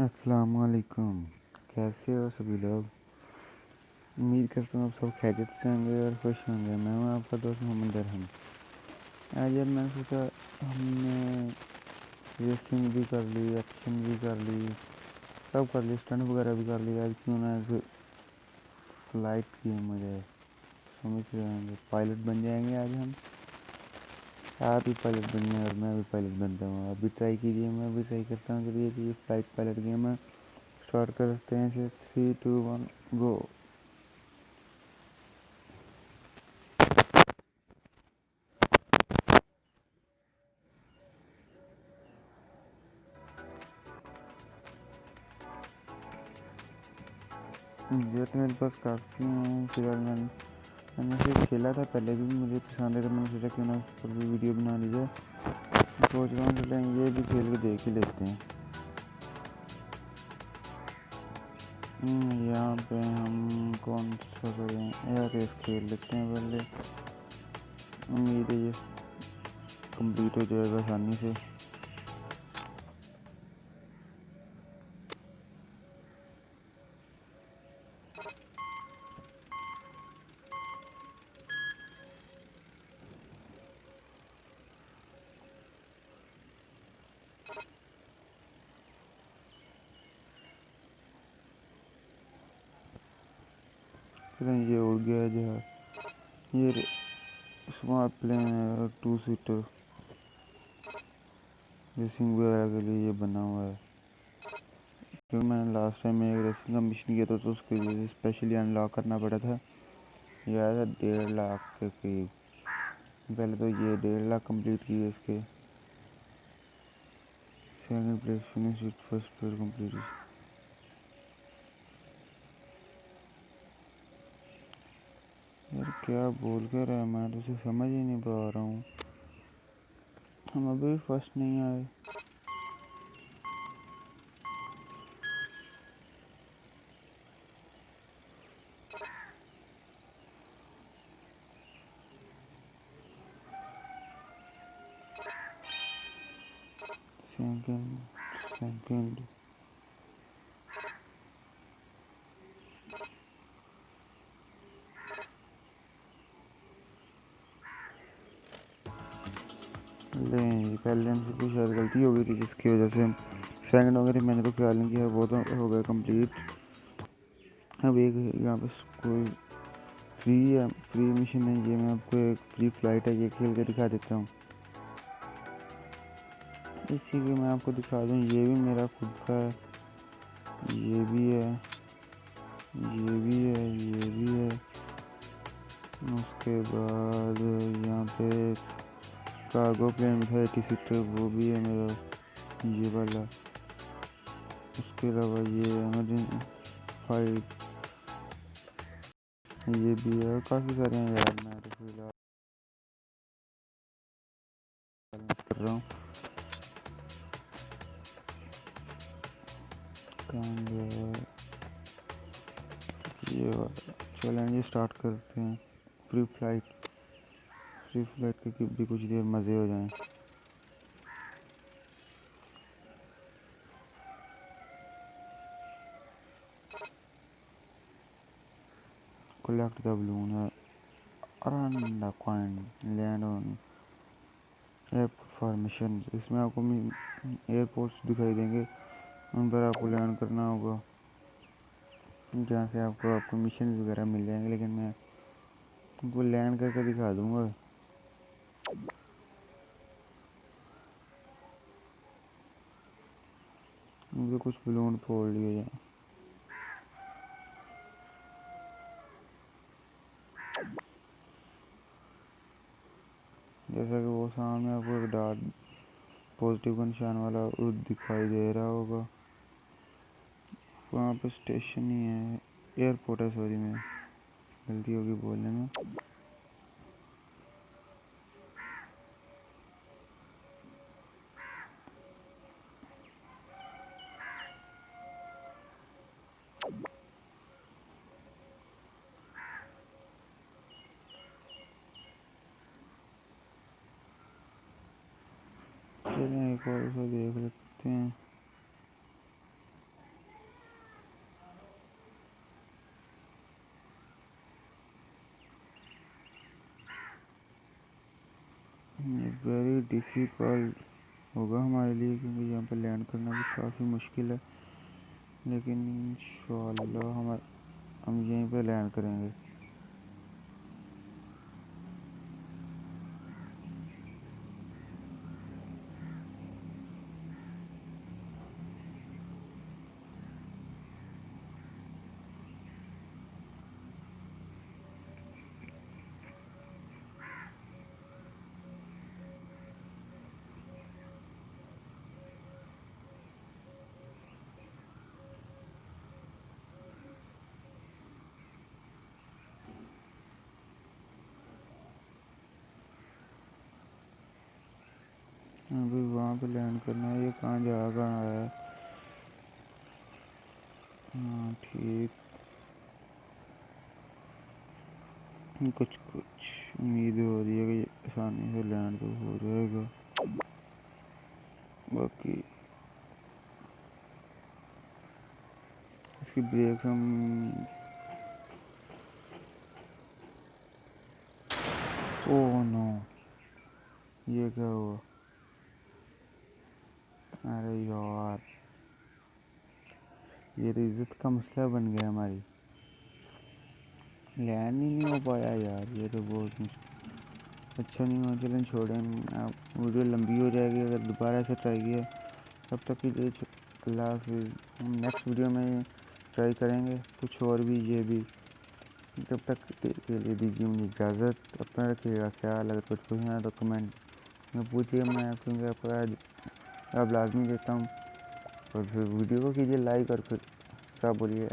अस्सलाम वालेकुम। कैसे हो सभी लोग? उम्मीद करता हूँ आप सब खैरियत से होंगे और खुश होंगे। मैं हूँ आपका दोस्त मोहम्मद अरहम। आज यार मैंने सोचा हमने रेसिंग भी कर ली, एक्शन भी कर ली, सब कर ली, स्टंट वगैरह भी कर ली। आज क्यों ना फ्लाइट गेम हो जाए। समझ रहे होंगे, पायलट बन जाएंगे आज हम। आप भी पायलट बन जाए और मैं भी पायलट बनता हूँ। आप भी ट्राई कीजिए, मैं भी ट्राई करता हूँ। चलिए कि ये फ्लाइट पायलट गेम है, स्टार्ट करते हैं इसे। 3, 2, 1 गो। ये तो मेरे पास काफ़ी हैं। फिलहाल मैंने इसे खेला था पहले भी, मुझे पसंद है तो मैंने सोचा क्यों ना उस पर भी वीडियो बना ली जाए। सोच रहा हूँ चलें ये भी खेल के देख ही लेते हैं। यहाँ पे हम कौन सा करें? एयर रेस खेल लेते हैं पहले। उम्मीद है ये कंप्लीट हो जाएगा आसानी से। चलें ये उड़ गया जहाज। ये स्मार्ट प्लेन है, 2 सीटर रेसिंग वगैरह के लिए ये बना हुआ है। क्योंकि मैंने लास्ट टाइम एक रेसिंग का मिशन किया था तो उसके लिए स्पेशली अनलॉक करना पड़ा था। ये आया था 1.5 लाख के करीब। पहले तो ये 1.5 लाख कंप्लीट किए इसके। Second place finish with first player complete. यार क्या बोल कर रहा है, मैं तो उसे समझ ही नहीं पा रहा हूँ। हम अभी फर्स्ट नहीं आए। सेकंड सेकंड ले पहले हमसे कुछ शायद गलती हो गई थी जिसकी वजह से हम सेकंड हो गए थे। मैंने तो ख्याल नहीं किया, वो तो हो गया कंप्लीट। अब एक यहाँ पे कोई फ्री है, फ्री मिशन है ये। मैं आपको एक फ्री फ्लाइट है, ये खेल के दिखा देता हूँ। इसी के मैं आपको दिखा दूँ, ये भी मेरा खुद का है, ये भी है, ये भी है, ये भी है। उसके बाद यहाँ पे कार्गो प्लेन भी था 80 सीटर, वो भी है मेरा, ये वाला। उसके अलावा ये इमरजेंसी फाइट, ये भी है, और काफ़ी सारे हैं यार। मैं तो फिलहाल कर रहा हूँ। ये चैलेंज स्टार्ट करते हैं। फ्री फ्लाइट, फ्री फ्लाइट के भी कुछ देर मज़े हो जाएं। Collect the balloon, earn the coin, land on airport formation. इसमें आपको एयरपोर्ट्स दिखाई देंगे, उन पर आपको लैंड करना होगा, जहाँ से आपको मिशन वगैरह मिल जाएंगे। लेकिन मैं उनको लैंड करके दिखा दूंगा। मुझे कुछ बलून फोड़ लिए जाए। जैसा कि वो सामने आपको एक डॉट पॉजिटिव का निशान वाला दिखाई दे रहा होगा, वहाँ पे स्टेशन ही है, एयरपोर्ट है। सॉरी, मैं गलती होगी बोलने में। चलिए एक और उसे देख लेते हैं। वेरी डिफ़िकल्ट होगा हमारे लिए, क्योंकि यहाँ पर लैंड करना भी काफ़ी मुश्किल है, लेकिन इंशाल्लाह हम यहीं पे लैंड करेंगे। अभी वहाँ पे लैंड करना है। ये कहाँ है? हाँ ठीक, कुछ उम्मीद हो रही है कि आसानी से लैंड तो हो जाएगा। बाकी इसकी ब्रेक हम ओह नो, ये क्या हुआ? अरे यार, ये तो इज्जत का मसला बन गया हमारी, लैंड ही नहीं हो पाया यार, ये तो बहुत अच्छा नहीं हुआ। चलें छोड़ें, आप वीडियो लंबी हो जाएगी अगर दोबारा से ट्राई किया। तब तक के लिए अल्लाह हाफिज़। हम नेक्स्ट वीडियो में ट्राई करेंगे कुछ और भी, ये भी। तब तक के लिए दीजिए मुझे इजाज़त। अपना रखिएगा ख्याल। अगर कुछ पूछना है तो कमेंट में पूछिए, मैं क्योंकि आपका जवाब लाजमी देता हूँ। और फिर वीडियो को कीजिए लाइक, और फिर क्या बोलिए।